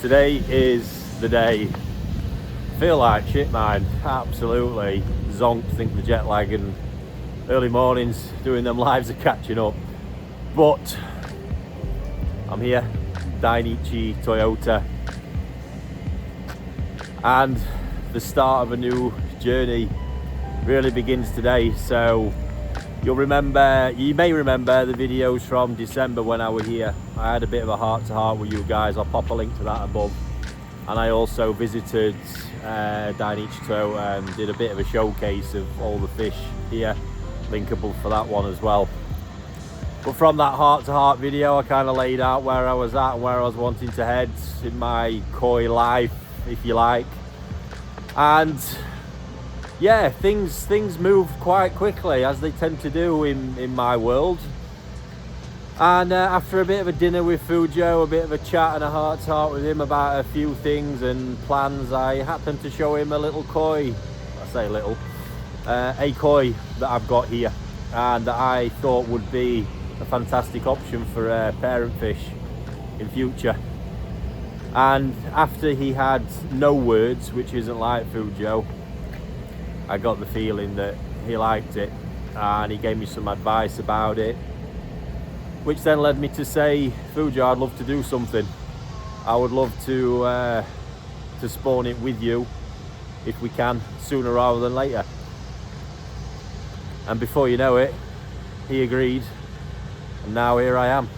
Today is the day. Feel like shit, man. Absolutely zonked. Think the jet lag and early mornings doing them lives are catching up. But I'm here, Dainichi Toyota, and the start of a new journey really begins today. So you may remember the videos from December when I was here. I had a bit of a heart-to-heart with you guys. I'll pop a link to that above. And I also visited Dainichi Toyota and did a bit of a showcase of all the fish here. Linkable for that one as well. But from that heart-to-heart video, I kind of laid out where I was at and where I was wanting to head in my koi life, if you like. And yeah, things moved quite quickly, as they tend to do in my world. And after a bit of a dinner with Fujo, a bit of a chat and a heart-to-heart with him about a few things and plans, I happened to show him a little koi. I say little, a koi that I've got here, and that I thought would be a fantastic option for parent fish in future. And after he had no words, which isn't like Fujo, I got the feeling that he liked it, and he gave me some advice about it, which then led me to say, Fujo, I'd love to do something. I would love to spawn it with you if we can, sooner rather than later. And before you know it, he agreed, and now here I am,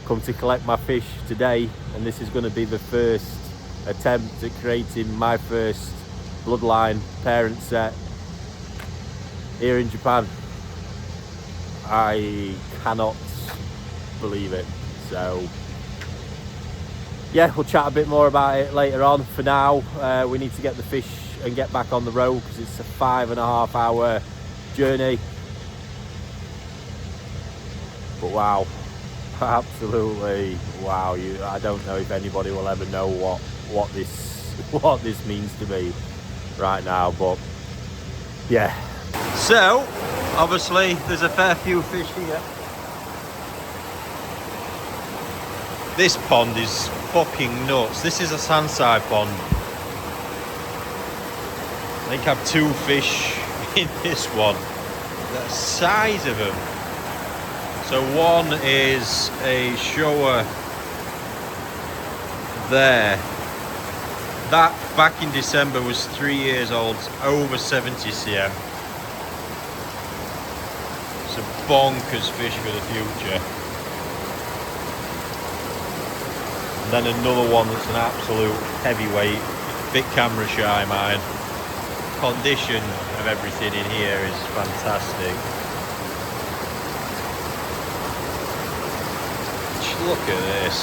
come to collect my fish today. And this is going to be the first attempt at creating my first bloodline parent set here in Japan. I cannot believe it. So yeah, we'll chat a bit more about it later on. For now, we need to get the fish and get back on the road because it's a 5.5 hour journey. But wow, absolutely wow. I don't know if anybody will ever know what this means to me right now, but yeah. So obviously there's a fair few fish here. This pond is fucking nuts. This is a sandside pond. I think I have 2 fish in this one. The size of them. So one is a shower there. That back in December was 3 years old, over 70 cm. It's a bonkers fish for the future. And then another one that's an absolute heavyweight, bit camera shy, mine. Condition of everything in here is fantastic. Look at this.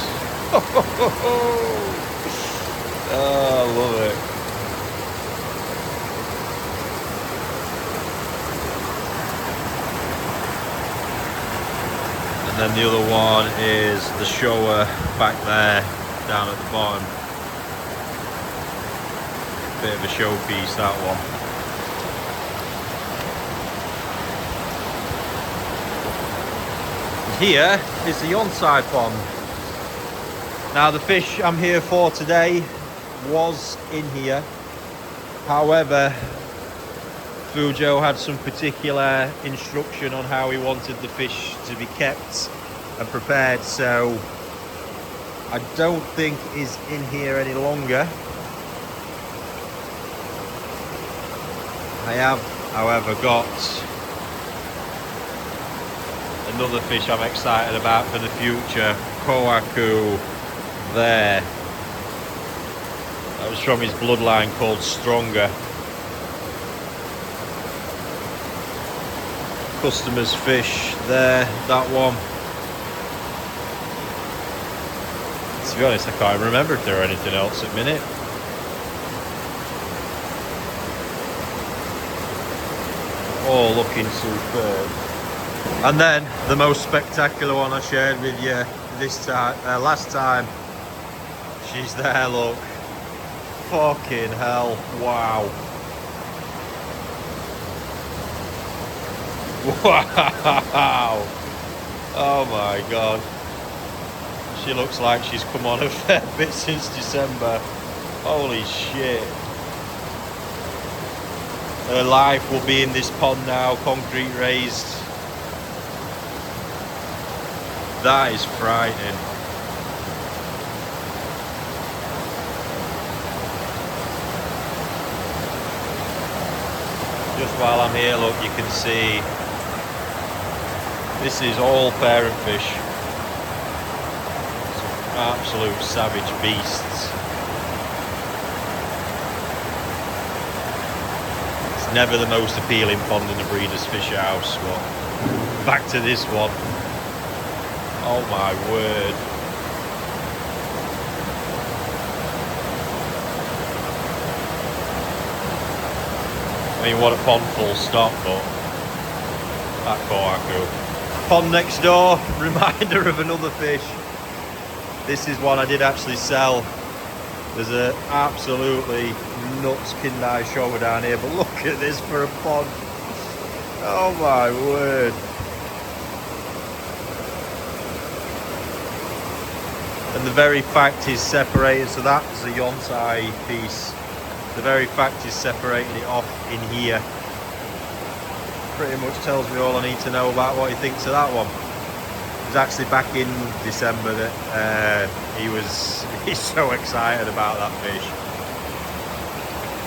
Oh, I love it. And then the other one is the shower back there, down at the bottom. Bit of a showpiece, that one. Here is the on-side pond. Now the fish I'm here for today was in here. However, Fujo had some particular instruction on how he wanted the fish to be kept and prepared, so I don't think is in here any longer. I have, however, got another fish I'm excited about for the future, Kohaku there. That was from his bloodline called Stronger. Customer's fish there, that one. To be honest, I can't remember if there were anything else at the minute. All looking superb. And then the most spectacular one I shared with you this time, last time. She's there, look. Fucking hell, wow. Wow. Oh my God. She looks like she's come on a fair bit since December. Holy shit. Her life will be in this pond now, concrete raised. That is frightening. Just while I'm here, look, you can see this is all parent fish. Some absolute savage beasts. It's never the most appealing pond in a breeder's fish house, but back to this one. Oh my word. I mean, what a pond full stop, but that quite cool. Pond next door, reminder of another fish. This is one I did actually sell. There's an absolutely nuts Kindai shower down here, but look at this for a pond. Oh my word. And the very fact he's separated, so that's a Yonsai piece. The very fact he's separated it off in here pretty much tells me all I need to know about what he thinks of that one. It was actually back in December that he's so excited about that fish.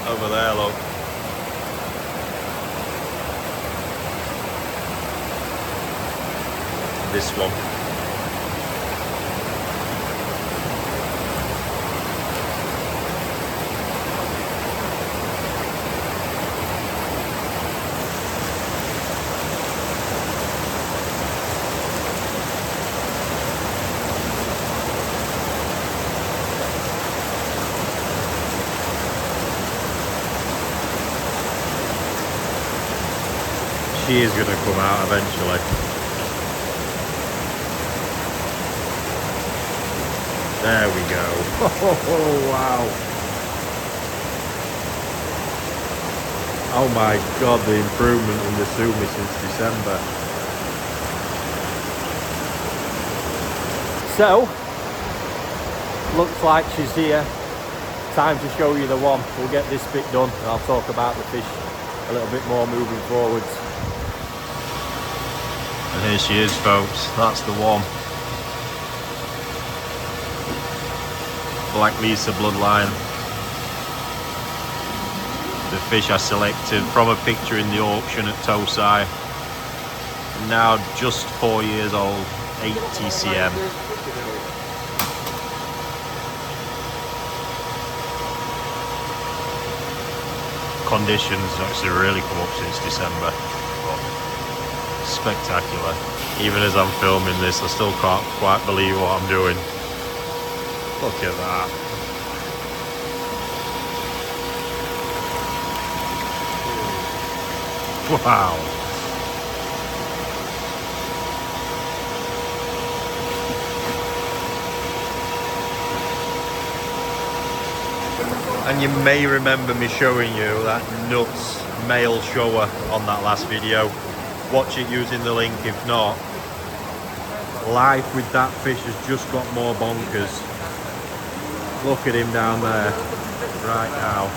Over there, look. This one. She is going to come out eventually. There we go. Oh, wow. Oh my God, the improvement in the Sumi since December. So, looks like she's here. Time to show you the one. We'll get this bit done and I'll talk about the fish a little bit more moving forwards. And here she is, folks. That's the one. Black Lisa bloodline. The fish I selected from a picture in the auction at Tosai. Now just 4 years old, 8 TCM. Conditions actually really come up since December. Spectacular. Even as I'm filming this, I still can't quite believe what I'm doing. Look at that. Wow. And you may remember me showing you that nuts male shower on that last video. Watch it using the link. If not, life with that fish has just got more bonkers. Look at him down there right now.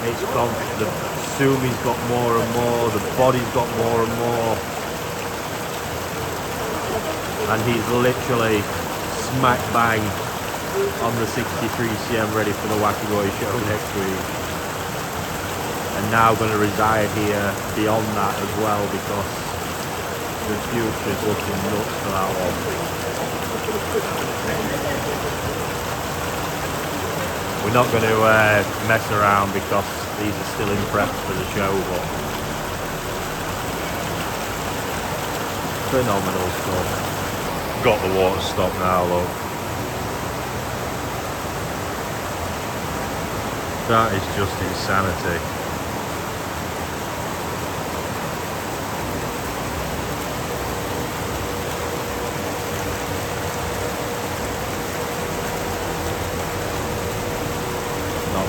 It's gone, the Sumi's got more and more, the body's got more and more, and he's literally smack bang on the 63 cm ready for the Wakigoi show next week. And now going to reside here beyond that as well, because the future's looking nuts for that one. We're not going to mess around because these are still in prep for the show, but phenomenal stuff. Got the water stop now, look. That is just insanity.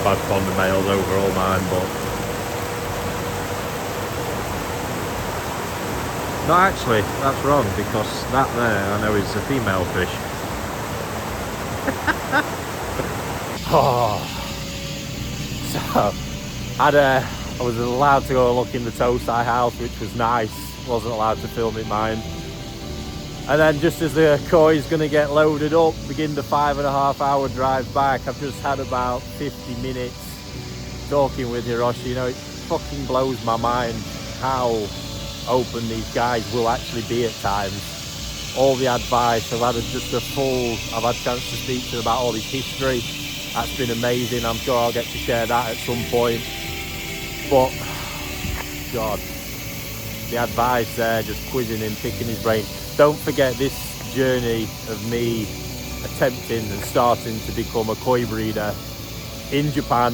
bad pond males over all mine, but no, actually, that's wrong, because that there I know is a female fish. Oh, so I was allowed to go and look in the Tosai house, which was nice. Wasn't allowed to film in mine. And then just as the koi is going to get loaded up, begin the 5.5 hour drive back, I've just had about 50 minutes talking with Hiroshi. You know, it fucking blows my mind how open these guys will actually be at times. All the advice, I've had a chance to speak to them about all this history. That's been amazing. I'm sure I'll get to share that at some point. But, God, the advice there, just quizzing him, picking his brain. Don't forget this journey of me attempting and starting to become a koi breeder in Japan.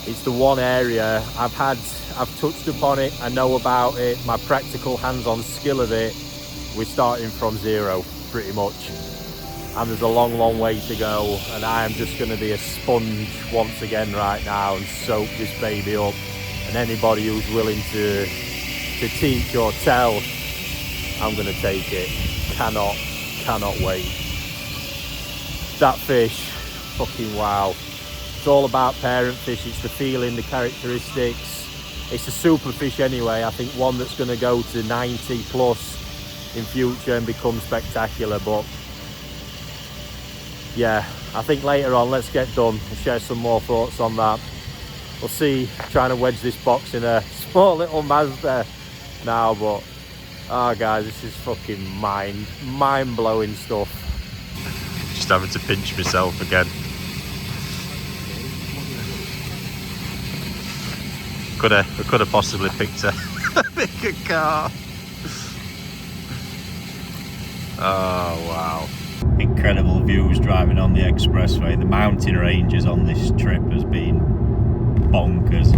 It's the one area I've touched upon it, I know about it, my practical hands-on skill of it, we're starting from zero, pretty much. And there's a long, long way to go, and I am just going to be a sponge once again right now and soak this baby up. And anybody who's willing to teach or tell, I'm going to take it. Cannot wait. That fish, fucking wow. It's all about parent fish. It's the feeling, the characteristics. It's a super fish anyway. I think one that's going to go to 90 plus in future and become spectacular. But yeah, I think later on, let's get done and share some more thoughts on that. We'll see, trying to wedge this box in a small little Mazda now, but oh guys, this is fucking mind-blowing stuff. Just having to pinch myself again. We could have possibly picked a bigger car. Oh wow. Incredible views driving on the expressway. The mountain ranges on this trip has been bonkers.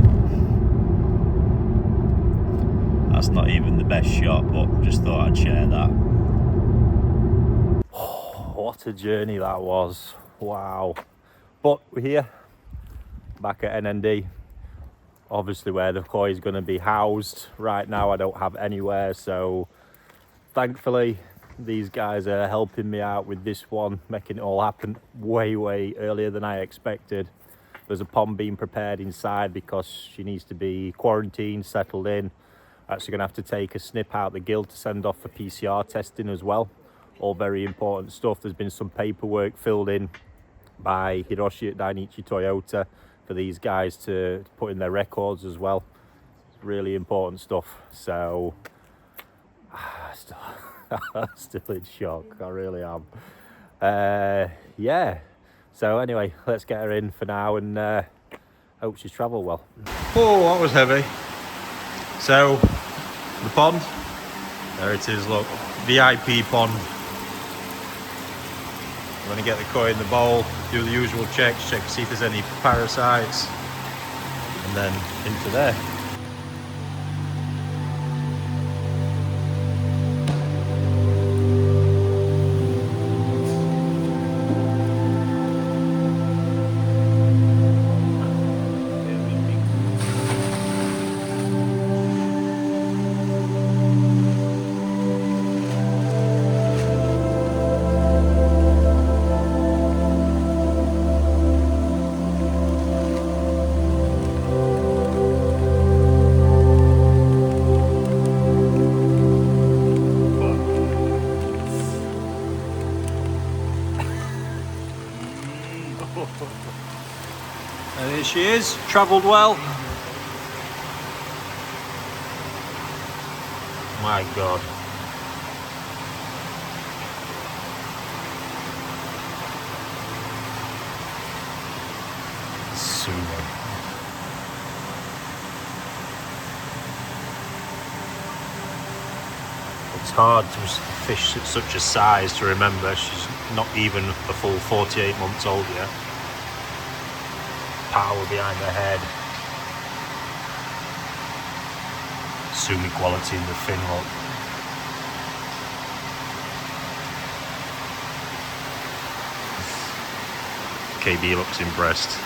That's not even the best shot, but just thought I'd share that. Oh, what a journey that was. Wow. But we're here, back at NND. Obviously where the koi is going to be housed. Right now I don't have anywhere, so thankfully these guys are helping me out with this one, making it all happen way earlier than I expected. There's a pond being prepared inside because she needs to be quarantined, settled in. Actually going to have to take a snip out the gill to send off for PCR testing as well. All very important stuff. There's been some paperwork filled in by Hiroshi at Dainichi Toyota for these guys to put in their records as well. Really important stuff. So still in shock, I really am. Yeah, so anyway, let's get her in for now and hope she's travelled well. Oh, that was heavy. So the pond, there it is, look, VIP pond. I'm going to get the koi in the bowl, do the usual checks, check to see if there's any parasites, and then into there. And here she is, travelled well. My God. Super. It's hard to fish at such a size to remember. She's not even a full 48 months old yet. Power behind the head. Sumi quality in the fin look. KB looks impressed.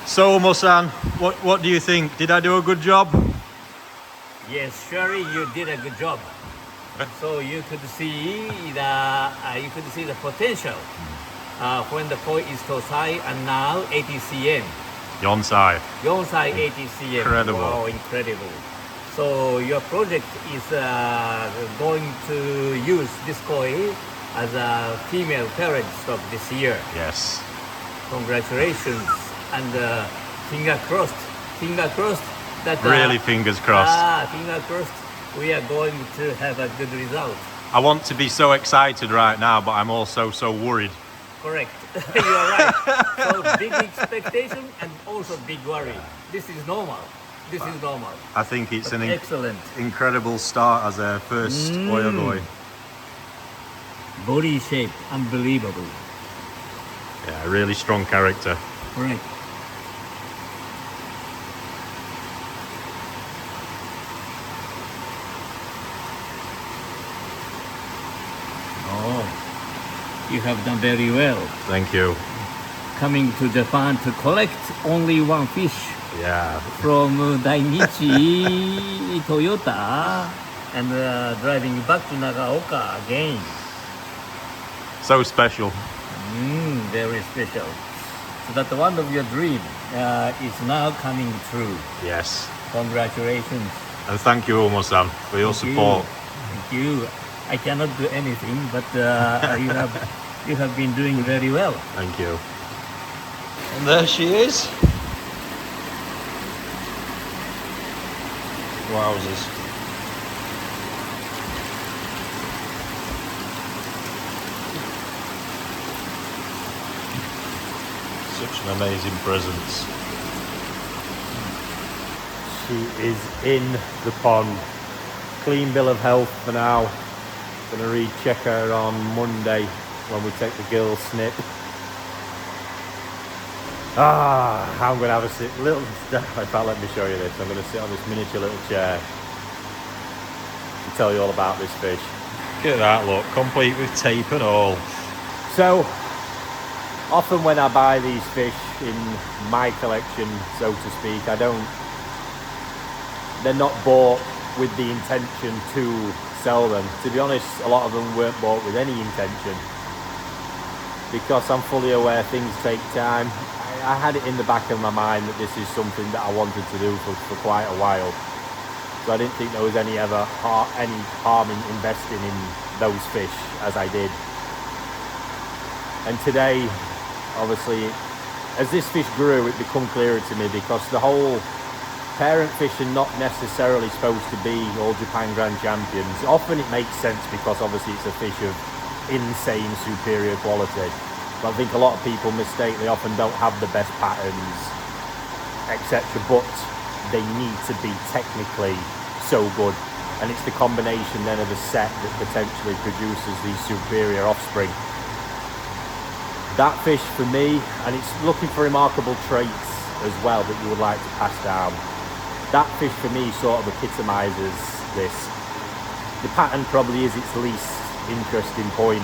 So, Omo-san, what do you think? Did I do a good job? Yes, surely you did a good job. So you could see the potential when the koi is Tosai and now 80 cm. Yonsai. Yonsai 80 cm. Incredible. Wow, incredible. So your project is going to use this koi as a female parent stock this year. Yes. Congratulations and finger crossed that Really fingers crossed. Finger crossed we are going to have a good result. I want to be so excited right now, but I'm also so worried. Correct. You are right. So big expectation and also big worry. This is normal. I think it's an excellent incredible start as a first oyagoi. Body shape, unbelievable. Yeah, really strong character. Correct. Oh, you have done very well. Thank you. Coming to Japan to collect only one fish. Yeah. From Dainichi Toyota and driving back to Nagaoka again. So special. Very special. So that one of your dream is now coming true. Yes. Congratulations. And thank you, Omo-san, for your support. Thank you. I cannot do anything, but you have been doing very well. Thank you. And there she is. Wowzers. Such an amazing presence. She is in the pond. Clean bill of health for now. Gonna recheck her on Monday when we take the girls snip. I'm gonna have a sit. In fact, let me show you this. I'm gonna sit on this miniature little chair and tell you all about this fish. Look at that, look, complete with tape and all. So, often when I buy these fish in my collection, so to speak, they're not bought with the intention to sell them. To be honest, a lot of them weren't bought with any intention, because I'm fully aware things take time. I had it in the back of my mind that this is something that I wanted to do for quite a while. So I didn't think there was any harm in investing in those fish as I did. And today, obviously, as this fish grew, it became clearer to me, because the whole parent fish are not necessarily supposed to be All Japan Grand Champions. Often it makes sense because obviously it's a fish of insane superior quality. But I think a lot of people mistake, they often don't have the best patterns, etc. But they need to be technically so good. And it's the combination then of the set that potentially produces these superior offspring. That fish for me, and it's looking for remarkable traits as well that you would like to pass down. That fish for me sort of epitomizes this. The pattern probably is its least interesting point.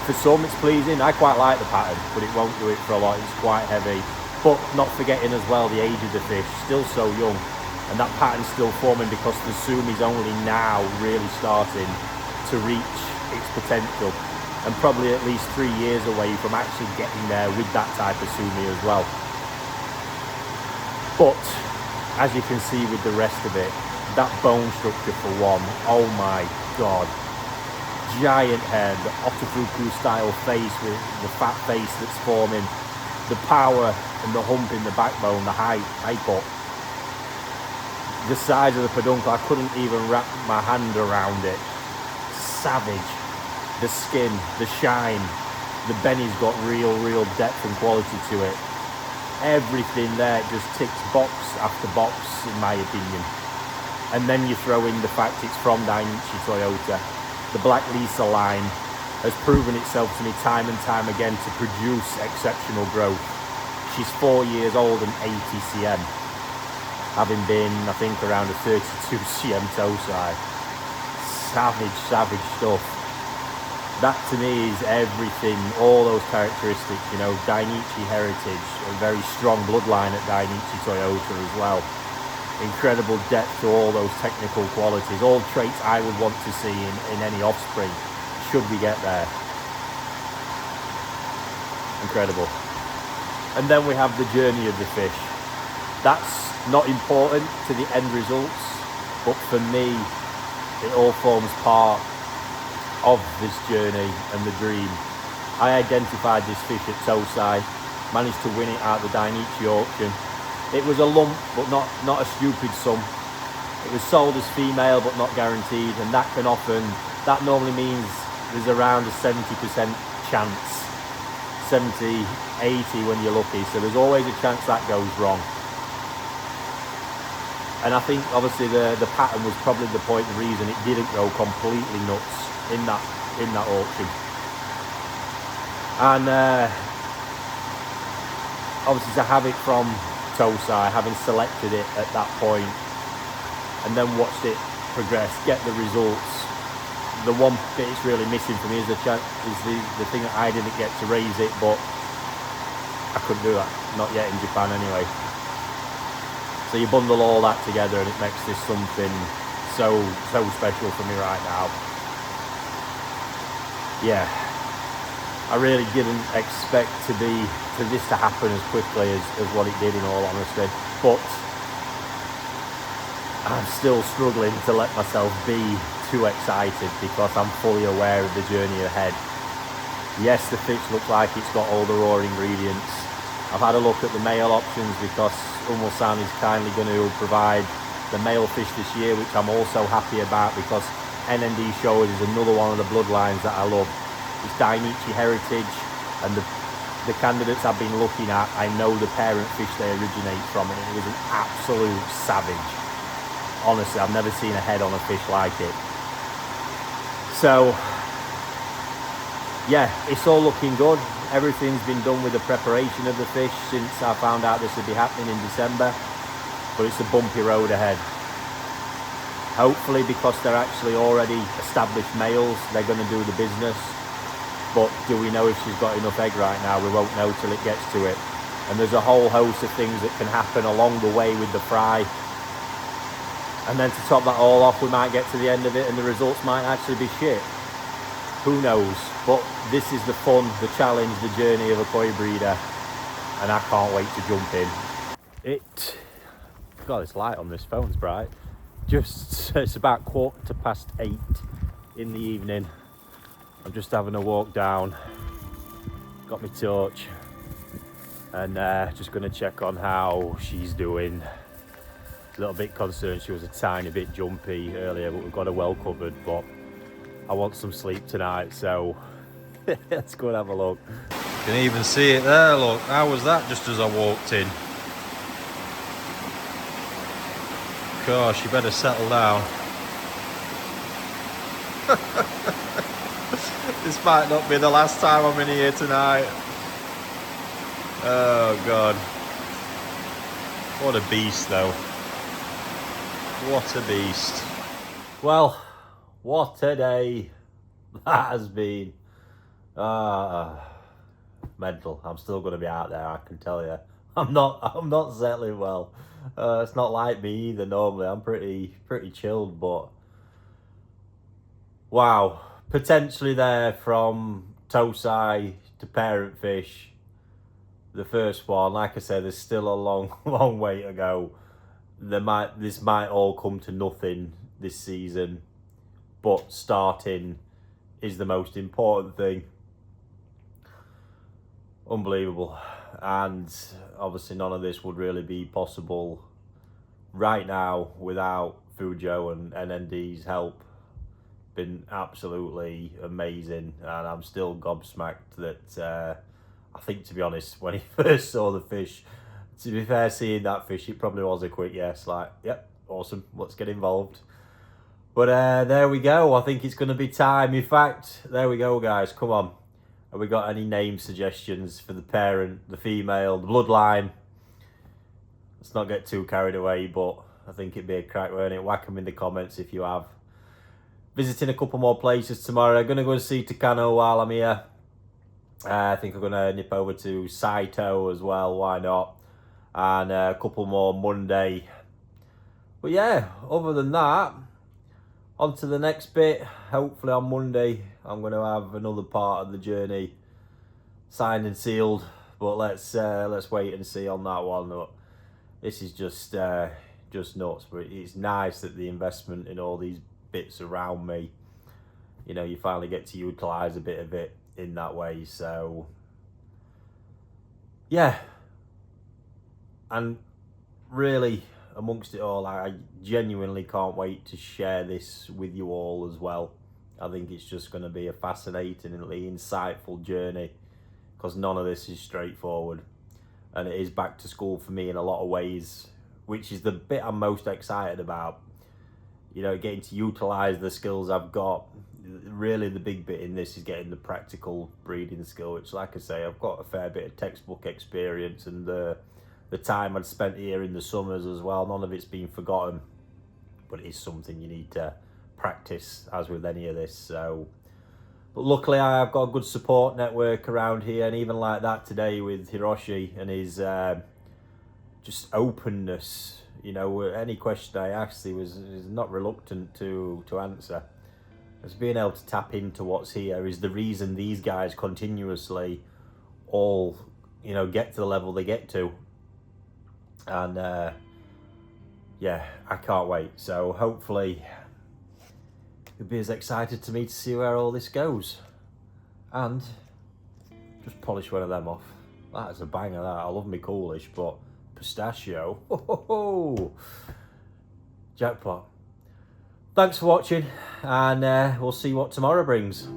For some it's pleasing. I quite like the pattern, but it won't do it for a lot. It's quite heavy. But not forgetting as well the age of the fish, still so young. And that pattern's still forming because the sumi's only now really starting to reach its potential. And probably at least 3 years away from actually getting there with that type of sumi as well. But, as you can see with the rest of it, that bone structure for one, oh my god. Giant head, the Otofuku style face with the fat face that's forming, the power and the hump in the backbone, the high cut, the size of the peduncle, I couldn't even wrap my hand around it. Savage. The skin, the shine, the belly's got real depth and quality to it. Everything there just ticks box after box in my opinion. And then you throw in the fact it's from Dainichi Toyota. The Black Lisa line has proven itself to me time and time again to produce exceptional growth. She's 4 years old and 80 cm, having been, I think, around a 32 cm toe size. Savage stuff. That to me is everything, all those characteristics, you know, Dainichi heritage, a very strong bloodline at Dainichi Toyota as well. Incredible depth to all those technical qualities, all traits I would want to see in any offspring, should we get there. Incredible. And then we have the journey of the fish. That's not important to the end results, but for me, it all forms part of this journey and the dream. I identified this fish at Tosai, managed to win it out the Dainichi auction. It was a lump, but not a stupid sum. It was sold as female, but not guaranteed, and that normally means there's around a 70% chance, 70, 80 when you're lucky, so there's always a chance that goes wrong. And I think obviously the pattern was probably the reason it didn't go completely nuts in that auction. And obviously to have it from Tosai, having selected it at that point and then watched it progress, get the results, the one bit it's really missing for me is the thing that I didn't get to raise it, but I couldn't do that, not yet in Japan anyway. So you bundle all that together and it makes this something so special for me right now. Yeah, I really didn't expect this to happen as quickly as what it did, in all honesty. But I'm still struggling to let myself be too excited because I'm fully aware of the journey ahead. Yes, the fish looks like it's got all the raw ingredients. I've had a look at the male options because Umo-san is kindly going to provide the male fish this year, which I'm also happy about because N.N.D. Shows is another one of the bloodlines that I love. It's Dainichi heritage, and the candidates I've been looking at, I know the parent fish they originate from, and it was an absolute savage. Honestly, I've never seen a head on a fish like it. So, yeah, it's all looking good. Everything's been done with the preparation of the fish since I found out this would be happening in December, but it's a bumpy road ahead. Hopefully, because they're actually already established males, they're going to do the business. But do we know if she's got enough egg right now? We won't know till it gets to it. And there's a whole host of things that can happen along the way with the fry. And then to top that all off, we might get to the end of it and the results might actually be shit. Who knows? But this is the fun, the challenge, the journey of a koi breeder. And I can't wait to jump in. God, this light on this phone's bright. It's about 8:15 in the evening. I'm just having a walk down, got my torch, and just going to check on how she's doing. A little bit concerned she was a tiny bit jumpy earlier, but we've got her well covered. But I want some sleep tonight, so let's go and have a look. You can even see it there, look. How was that just as I walked in? Gosh, you better settle down. This might not be the last time I'm in here tonight. Oh God. What a beast though. What a beast. Well, what a day that has been. Mental. I'm still going to be out there, I can tell you. I'm not settling well. It's not like me either normally. I'm pretty chilled, but wow. Potentially there from Tosai to parent fish. The first one, like I said, there's still a long way to go. This might all come to nothing this season, but starting is the most important thing. Unbelievable. And obviously none of this would really be possible right now without Fujo and NND's help. Been absolutely amazing, and I'm still gobsmacked that I think, to be honest, when he first saw the fish, to be fair, seeing that fish, it probably was a quick yes, like, yep, awesome, let's get involved. But there we go. I think it's going to be time. In fact, there we go, guys. Come on. Have we got any name suggestions for the parent, the female, the bloodline? Let's not get too carried away, but I think it'd be a crack, won't it? Whack them in the comments if you have. visiting a couple more places tomorrow. I'm going to go and see Takano while I'm here. I think I'm going to nip over to Saito as well, why not? And a couple more Monday. But yeah, other than that, on to the next bit. Hopefully on Monday, I'm going to have another part of the journey signed and sealed. But let's wait and see on that one. But this is just nuts. But it's nice that the investment in all these bits around me, you know, you finally get to utilise a bit of it in that way. So yeah, and really amongst it all, I genuinely can't wait to share this with you all as well. I think it's just going to be a fascinatingly insightful journey, because none of this is straightforward, and it is back to school for me in a lot of ways, which is the bit I'm most excited about. You know, getting to utilise the skills I've got. Really the big bit in this is getting the practical breeding skill, which, like I say, I've got a fair bit of textbook experience, and the time I'd spent here in the summers as well, none of it's been forgotten, but it is something you need to practice, as with any of this. So, but luckily I've got a good support network around here, and even like that today with Hiroshi and his just openness. You know, any question I asked, he was not reluctant to answer. As being able to tap into what's here is the reason these guys continuously all, you know, get to the level they get to. And yeah, I can't wait. So hopefully you'll be as excited to me to see where all this goes. And just polish one of them off. That is a banger, that. I love me coolish, but pistachio, ho ho ho, jackpot. Thanks for watching, and we'll see what tomorrow brings.